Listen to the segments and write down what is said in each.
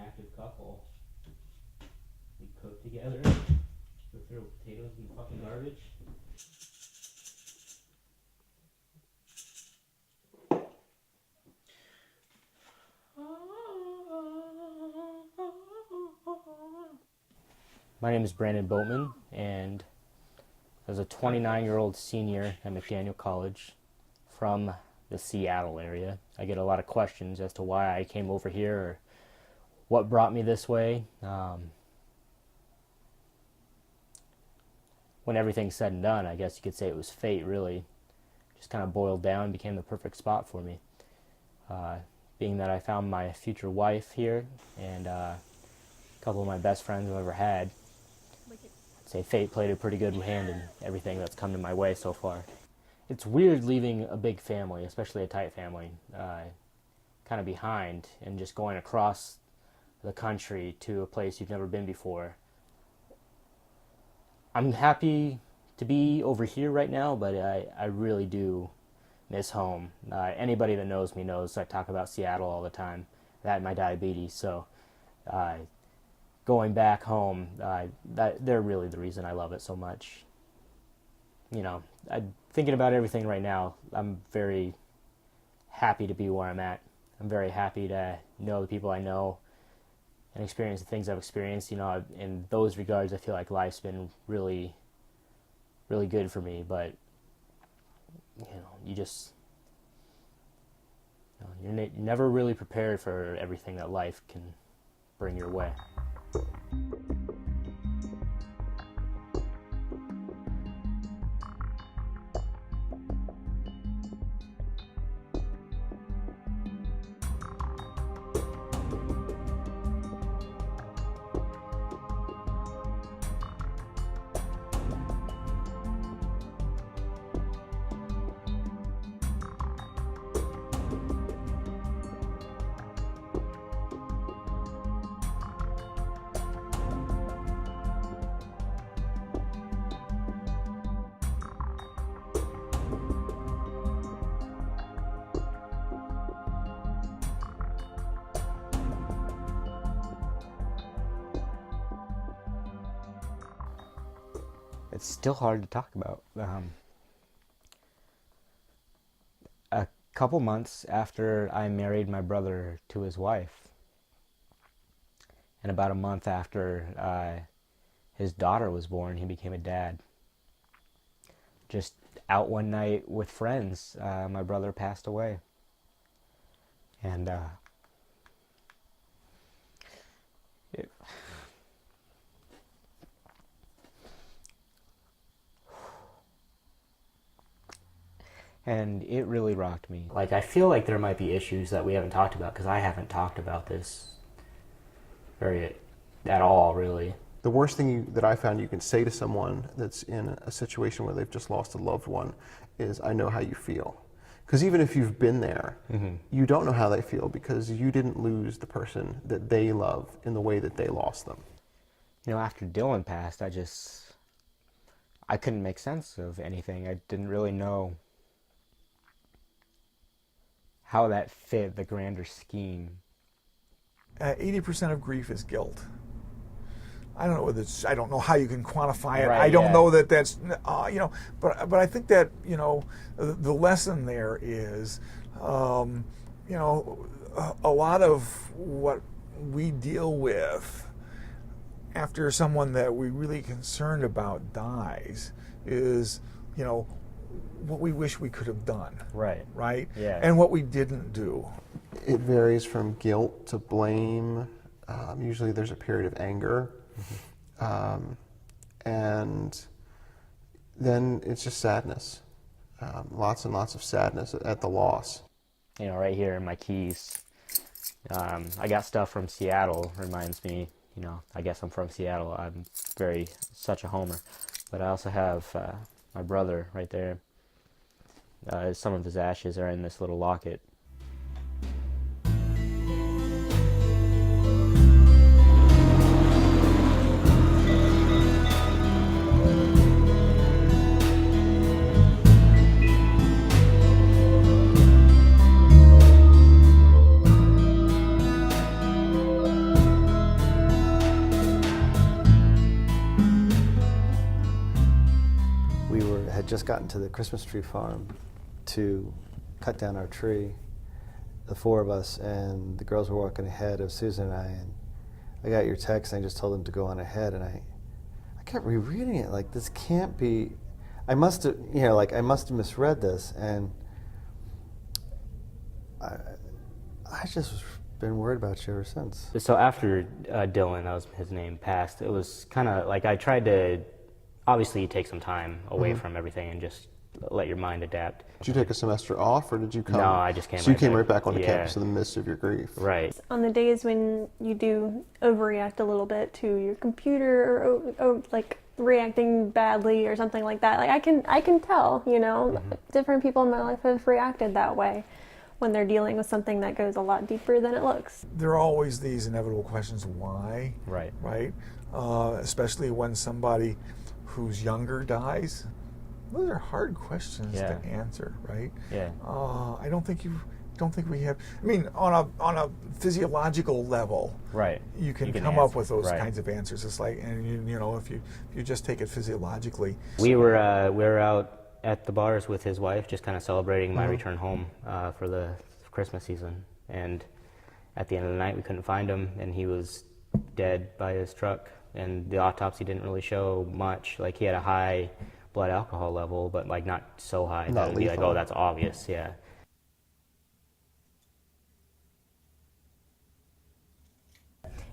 active couple. We cook together. We throw potatoes in the fucking garbage. My name is Brandon Boatman, and as a 29-year-old senior at McDaniel College from the Seattle area, I get a lot of questions as to why I came over here or what brought me this way. When everything's said and done, I guess you could say it was fate, really. Just kind of boiled down and became the perfect spot for me. Being that I found my future wife here and a couple of my best friends I've ever had, I'd say fate played a pretty good hand in everything that's come to my way so far. It's weird leaving a big family, especially a tight family, kind of behind and just going across the country to a place you've never been before. I'm happy to be over here right now, but I really do miss home. Anybody that knows me knows I talk about Seattle all the time, that and my diabetes, so going back home, they're really the reason I love it so much. You know, thinking about everything right now, I'm very happy to be where I'm at. I'm very happy to know the people I know and experience the things I've experienced. You know, in those regards, I feel like life's been really, really good for me. But you know, you're never really prepared for everything that life can bring your way. It's still hard to talk about. A couple months after I married my brother to his wife, and about a month after his daughter was born, he became a dad. Just out one night with friends, my brother passed away. And it really rocked me. Like, I feel like there might be issues that we haven't talked about, because I haven't talked about this at all, really. The worst thing that I found you can say to someone that's in a situation where they've just lost a loved one is, I know how you feel. Because even if you've been there, you don't know how they feel, because you didn't lose the person that they love in the way that they lost them. You know, after Dylan passed, I couldn't make sense of anything. I didn't really know how that fit the grander scheme. 80% of grief is guilt. I don't know whether I don't know how you can quantify it. Right, I don't know that that's, but I think that, the lesson there is, a lot of what we deal with after someone that we're really concerned about dies is, what we wish we could have done. Right? Yeah. And what we didn't do. It varies from guilt to blame. Usually there's a period of anger. And then it's just sadness. Lots and lots of sadness at the loss. You know, right here in my keys, I got stuff from Seattle. Reminds me, I guess I'm from Seattle. I'm such a homer. But I also have my brother right there. Some of his ashes are in this little locket. had just gotten to the Christmas tree farm to cut down our tree, the four of us, and the girls were walking ahead of Susan and I got your text and I just told them to go on ahead, and I kept rereading it like, this can't be, I must have misread this, and I just been worried about you ever since. So after Dylan, that was his name, passed, it was kind of like I tried to, obviously you take some time away from everything and just let your mind adapt. Did you take a semester off, or did you come? No, I just came. So you came right back onto campus in the midst of your grief. Right. On the days when you do overreact a little bit to your computer, or like reacting badly or something like that, like I can tell, you know, different people in my life have reacted that way when they're dealing with something that goes a lot deeper than it looks. There are always these inevitable questions, why? Right. Right? Especially when somebody who's younger dies. Those are hard questions to answer, right? Yeah. I don't think we have. I mean, on a physiological level, Right. You can come up with those kinds of answers. It's like, and you know, if you just take it physiologically. We were out at the bars with his wife, just kind of celebrating my return home for the Christmas season, and at the end of the night, we couldn't find him, and he was dead by his truck, and the autopsy didn't really show much. Like, he had a high blood alcohol level, but like not so high that it'd be like, oh, that's obvious. Yeah.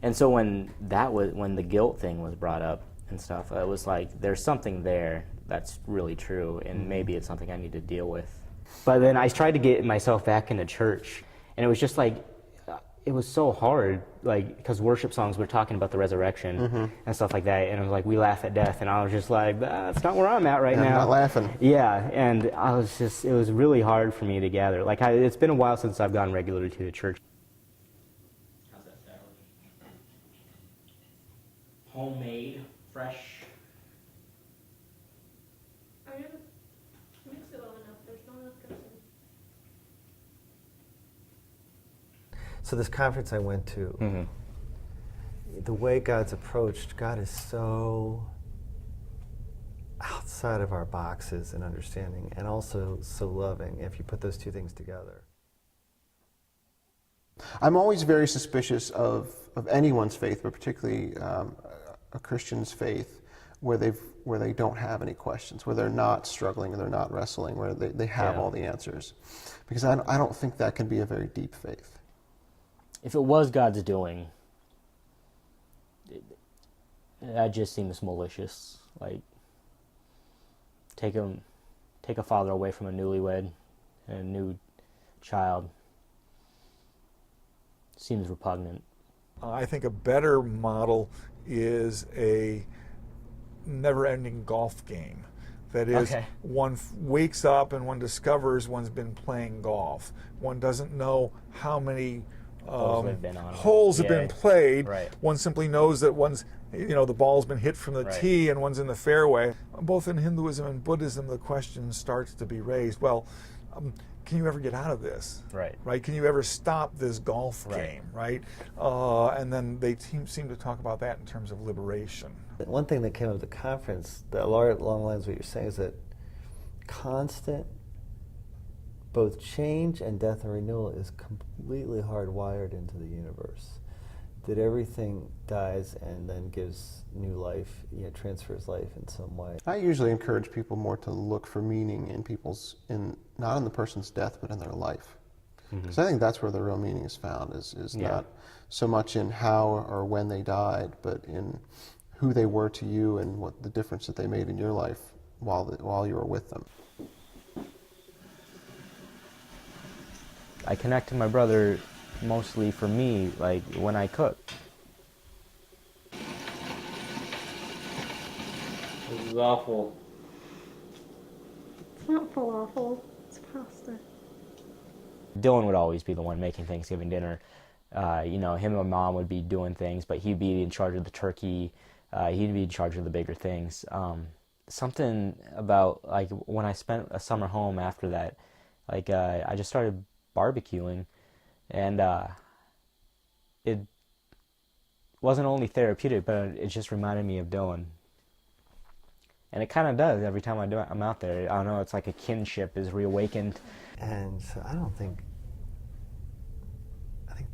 And so when the guilt thing was brought up and stuff, it was like, there's something there that's really true, and maybe it's something I need to deal with. But then I tried to get myself back into church, and it was just like, it was so hard, like, because worship songs were talking about the resurrection and stuff like that, and it was like, we laugh at death, and I was just like, that's not where I'm at right now. I'm not laughing. Yeah, and I was just, it was really hard for me to gather. Like, it's been a while since I've gone regularly to the church. How's that sound? Homemade, fresh. I didn't mix it well enough. There's not enough dressing. So this conference I went to, the way God's approached, God is so outside of our boxes in understanding, and also so loving, if you put those two things together. I'm always very suspicious of anyone's faith, but particularly a Christian's faith, where they don't have any questions, where they're not struggling, or they're not wrestling, where they have all the answers. Because I don't think that can be a very deep faith. If it was God's doing, that just seems malicious. Like, take a father away from a newlywed and a new child. Seems repugnant. I think a better model is a never-ending golf game. That is, one wakes up and one discovers one's been playing golf. One doesn't know how many holes have been played. Right. One simply knows that the ball's been hit from the tee and one's in the fairway. Both in Hinduism and Buddhism, the question starts to be raised, well, can you ever get out of this? Right? Can you ever stop this golf game? Right? And then they seem to talk about that in terms of liberation. One thing that came out of the conference, that along the lines of what you're saying, is that constant both change and death and renewal is completely hardwired into the universe. That everything dies and then gives new life, transfers life in some way. I usually encourage people more to look for meaning in not in the person's death, but in their life. Because I think that's where the real meaning is found, is not so much in how or when they died, but in who they were to you and what the difference that they made in your life while you were with them. I connect to my brother mostly for me, like when I cook. This is awful. It's not falafel, it's pasta. Dylan would always be the one making Thanksgiving dinner. Him and my mom would be doing things, but he'd be in charge of the turkey. He'd be in charge of the bigger things. Something about, like, when I spent a summer home after that, like, I just started barbecuing, and it wasn't only therapeutic, but it just reminded me of Dylan. And it kind of does every time I'm out there. I don't know, it's like a kinship is reawakened. And so I think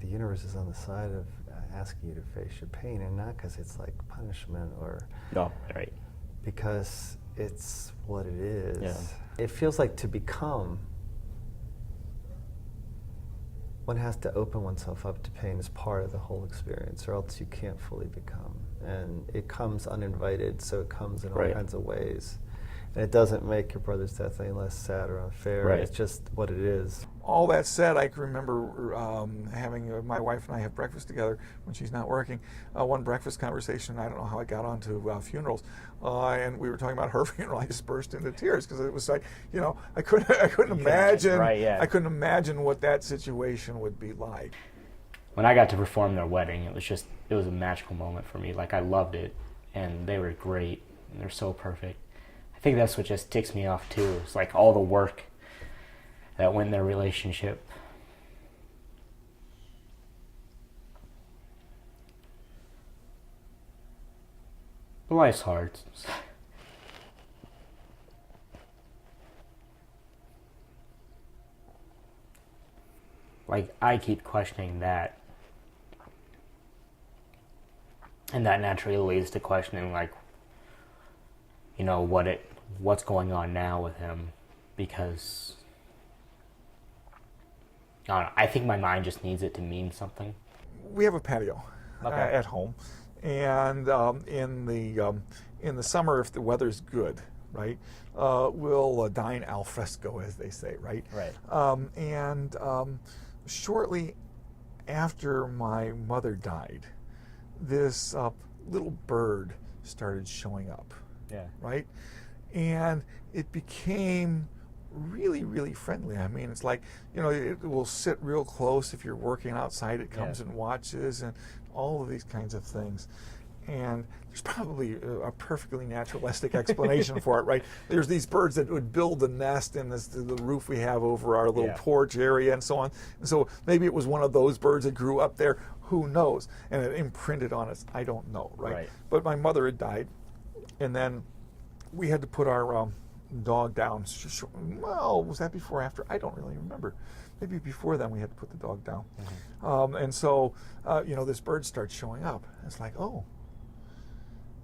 the universe is on the side of asking you to face your pain, and not because it's like punishment or... No, right. Because it's what it is. Yeah. It feels like to become, one has to open oneself up to pain as part of the whole experience, or else you can't fully become. And it comes uninvited, so it comes in all Right. kinds of ways. And it doesn't make your brother's death any less sad or unfair. Right. It's just what it is. All that said, I can remember having my wife and I have breakfast together when she's not working. One breakfast conversation, I don't know how I got onto funerals, and we were talking about her funeral. I just burst into tears because it was like, you know, I couldn't imagine. Right, yeah. I couldn't imagine what that situation would be like. When I got to perform their wedding, it was a magical moment for me. Like, I loved it, and they were great, and they're so perfect. I think that's what just ticks me off too. It's like all the work that went in their relationship. But life's hard. Like, I keep questioning that. And that naturally leads to questioning, like, you know, what's going on now with him, because I don't know, I think my mind just needs it to mean something. We have a patio Okay. at home, and in the summer, if the weather's good, right, we'll dine al fresco, as they say, right? Right. And shortly after my mother died, this little bird started showing up. Yeah. Right? And it became really, really friendly. I mean, it's like, you know, it will sit real close if you're working outside. It comes and watches, and all of these kinds of things. And there's probably a perfectly naturalistic explanation for it, right? There's these birds that would build a nest in the roof we have over our little porch area and so on. And so maybe it was one of those birds that grew up there. Who knows? And it imprinted on us. I don't know, right? But my mother had died. And then we had to put our dog down. Well, was that before or after? I don't really remember. Maybe before then we had to put the dog down. Mm-hmm. And so, you know, this bird starts showing up. It's like, oh,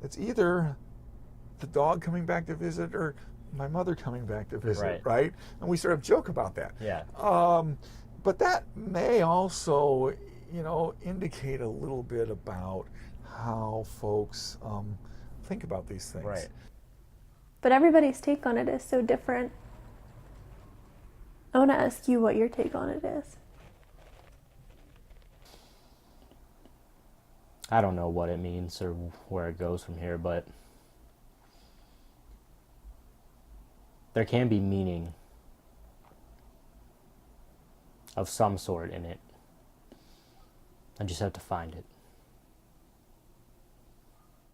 it's either the dog coming back to visit or my mother coming back to visit, right? And we sort of joke about that. Yeah. But that may also, you know, indicate a little bit about how folks think about these things. Right. But everybody's take on it is so different. I want to ask you what your take on it is. I don't know what it means or where it goes from here, but there can be meaning of some sort in it. I just have to find it.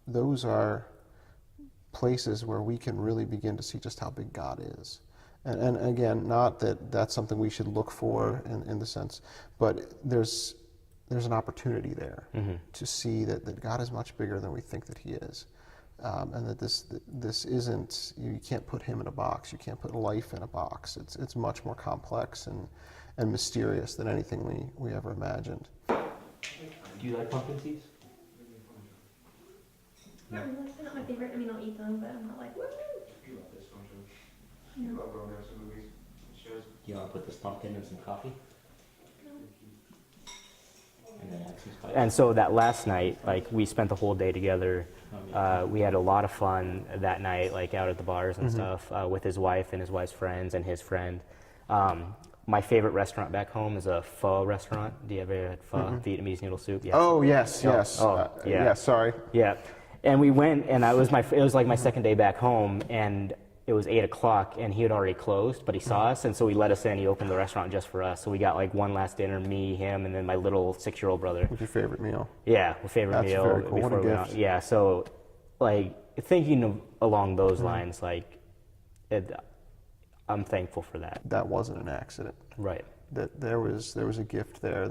Those are places where we can really begin to see just how big God is. And again, not that that's something we should look for in the sense, but there's an opportunity there to see that God is much bigger than we think that He is. And that this isn't, you can't put Him in a box, you can't put life in a box. It's much more complex and mysterious than anything we ever imagined. Do you like pumpkin seeds? Not really. They're not my favorite. I mean, I'll eat them, but I'm not like, woo! You love this one, too. You love romance movies and shows. Do you want to put this pumpkin in some coffee? And so that last night, like, we spent the whole day together. We had a lot of fun that night, like out at the bars and stuff, with his wife and his wife's friends and his friend. My favorite restaurant back home is a pho restaurant. Do you ever had pho, Vietnamese noodle soup? Yes. Oh, yes. Oh, yeah. Yeah, sorry. Yeah. And we went, and it was like my second day back home, and it was 8 o'clock, and he had already closed, but he saw us, and so he let us in. He opened the restaurant just for us. So we got like one last dinner, me, him, and then my little 6-year-old brother. What's your favorite meal? Yeah, my favorite That's meal. very cool. What a we went gift. out. Yeah, so like thinking along those lines, like I'm thankful for that. That wasn't an accident. Right. That there was a gift there.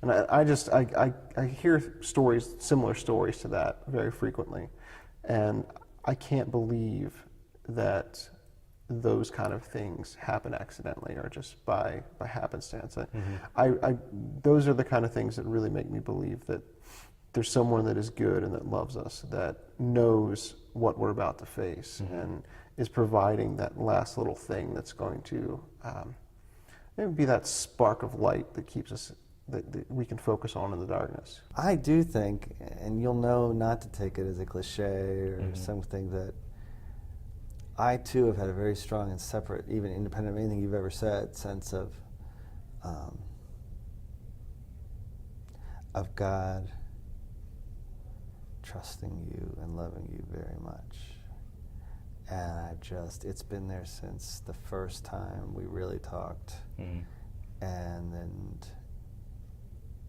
And I hear stories, similar stories to that, very frequently, and I can't believe that those kind of things happen accidentally or just by happenstance. Those are the kind of things that really make me believe that there's someone that is good and that loves us, that knows what we're about to face, and is providing that last little thing that's going to maybe be that spark of light that keeps us, that we can focus on in the darkness. I do think, and you'll know not to take it as a cliche or something, that I too have had a very strong and separate, even independent of anything you've ever said, sense of God trusting you and loving you very much. And it's been there since the first time we really talked. And then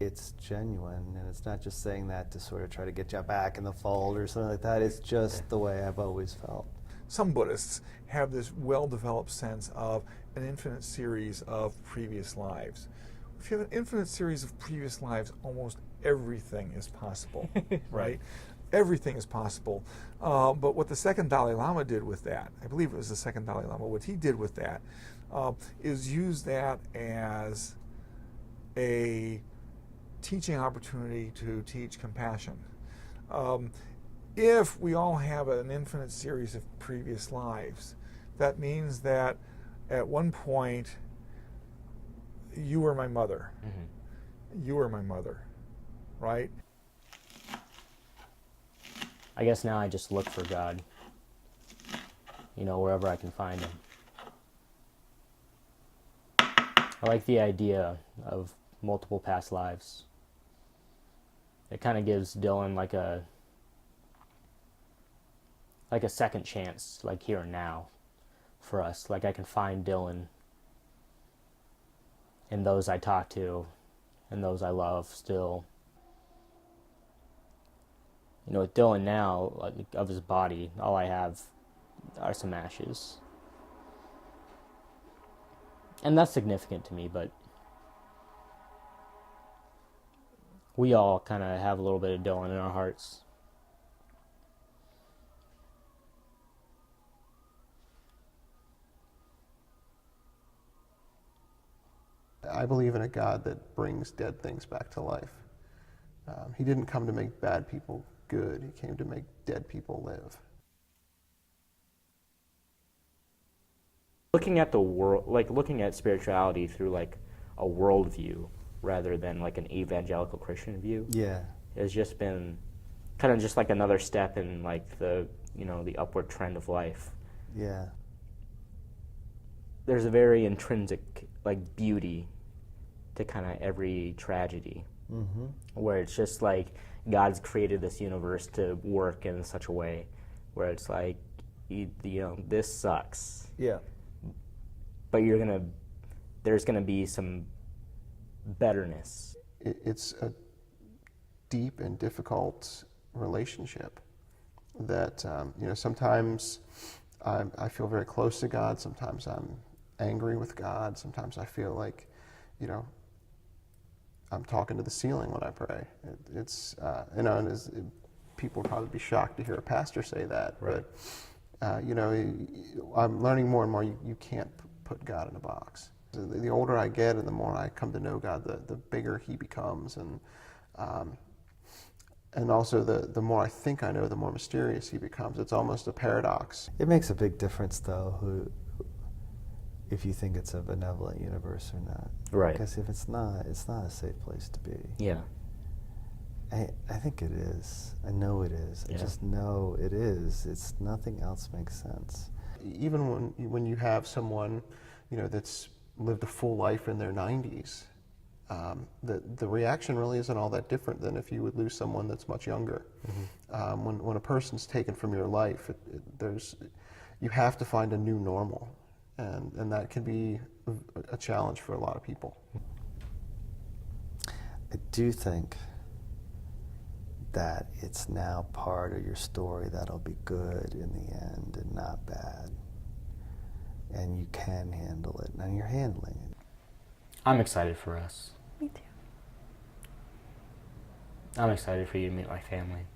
it's genuine, and it's not just saying that to sort of try to get you back in the fold or something like that. It's just the way I've always felt. Some Buddhists have this well-developed sense of an infinite series of previous lives. If you have an infinite series of previous lives, almost everything is possible, right? Everything is possible. But what the second Dalai Lama did with that, I believe it was the second Dalai Lama, what he did with that is use that as a teaching opportunity to teach compassion. If we all have an infinite series of previous lives, that means that at one point you were my mother. You were my mother, right? I guess now I just look for God, wherever I can find him. I like the idea of multiple past lives. It kind of gives Dylan like a second chance, like here and now, for us. Like I can find Dylan in those I talk to and those I love still. With Dylan now, like, of his body, all I have are some ashes. And that's significant to me, but we all kind of have a little bit of Dylan in our hearts. I believe in a God that brings dead things back to life. He didn't come to make bad people good. He came to make dead people live. Looking at the world, like looking at spirituality through like a worldview rather than like an evangelical Christian view, has just been kind of just like another step in like the upward trend of life. Yeah. There's a very intrinsic like beauty to kind of every tragedy, where it's just like God's created this universe to work in such a way where it's like, this sucks. Yeah. But there's gonna be some betterness. It's a deep and difficult relationship that, sometimes I feel very close to God. Sometimes I'm angry with God. Sometimes I feel like, I'm talking to the ceiling when I pray. People would probably be shocked to hear a pastor say that. Right. But, I'm learning more and more you can't put God in a box. The older I get and the more I come to know God, the bigger he becomes. And also the more I think I know, the more mysterious he becomes. It's almost a paradox. It makes a big difference, though, if you think it's a benevolent universe or not. Right. Because if it's not a safe place to be. Yeah. I think it is. I know it is. I just know it is. It's nothing else makes sense. Even when you have someone, that's lived a full life in their 90s, the reaction really isn't all that different than if you would lose someone that's much younger. When a person's taken from your life, you have to find a new normal, and that can be a challenge for a lot of people. I do think that it's now part of your story that'll be good in the end and not bad. And you can handle it, and you're handling it. I'm excited for us. Me too. I'm excited for you to meet my family.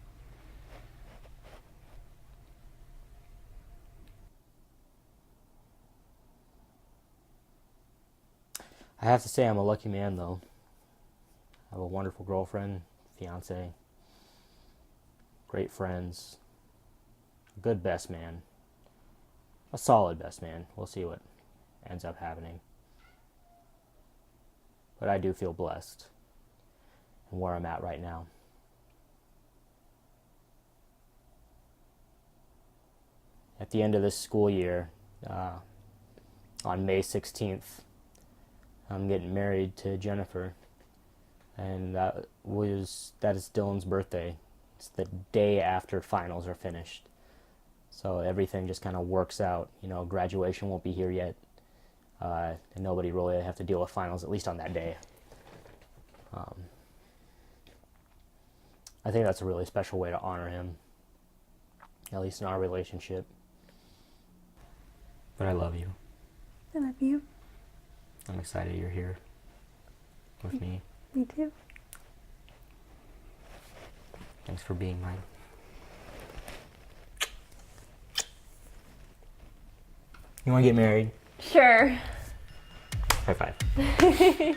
I have to say I'm a lucky man, though. I have a wonderful girlfriend, fiance, great friends, a good best man, a solid best man. We'll see what ends up happening. But I do feel blessed in where I'm at right now. At the end of this school year, on May 16th, I'm getting married to Jennifer, and that is Dylan's birthday. It's the day after finals are finished, so everything just kind of works out. You know, graduation won't be here yet, and nobody really have to deal with finals, at least on that day. I think that's a really special way to honor him, at least in our relationship. But I love you. I love you. I'm excited you're here with me. Me too. Thanks for being mine. You want to get married? Sure. High five.